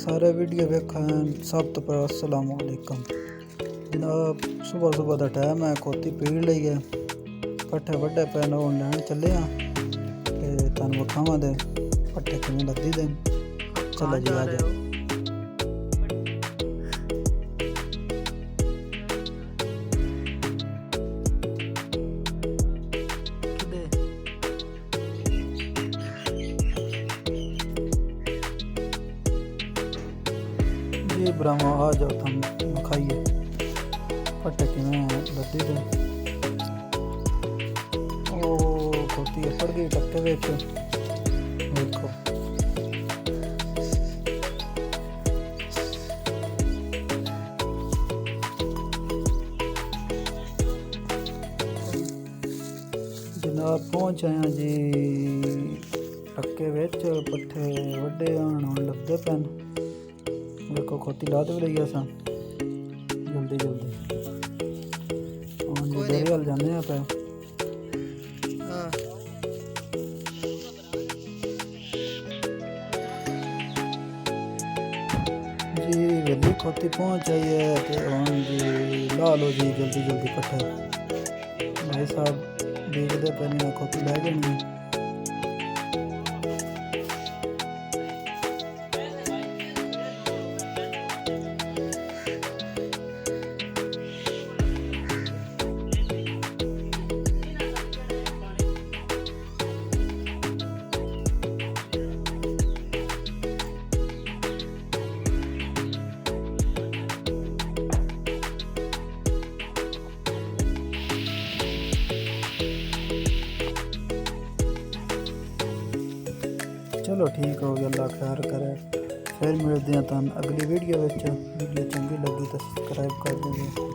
सारे वीडियो वेखन सब तो पर अस्सलाम वालेकुम जनाब। सुबह सुबह का टाइम है, खोती पीड़ ली है, पट्ठे वड्डे पे लैन चले हाँ ते तुहानू विखावां दे पट्ठे किवें लद्दी दे। चलो जी आ जाओ। जी ब्राह्मण आ जाओ, तुम खाइए पट्टे किवें लद्दी दे। ओ खोती पड़ गई टक्के विच, देखो जनाब पहुंच आया जी टक्के विच। पट्ठे वड्डे आन लभदे पैन, देखो खोती ला भी लई असां जल्दी जल्दी। हम डेरे हल जाने पे जी वेली खोती पहुंच आई है ते हुण जी ला लो जी जल्दी जल्दी पट्ठे। भाई साहब देखदे पे नहीं खोती लै जानी है। चलो ठीक हो गया, अल्लाह खैर करे। फिर मिलते हैं तुहानू अगली वीडियो। वीडियो चंगी लगी तो सब्सक्राइब कर देंगे।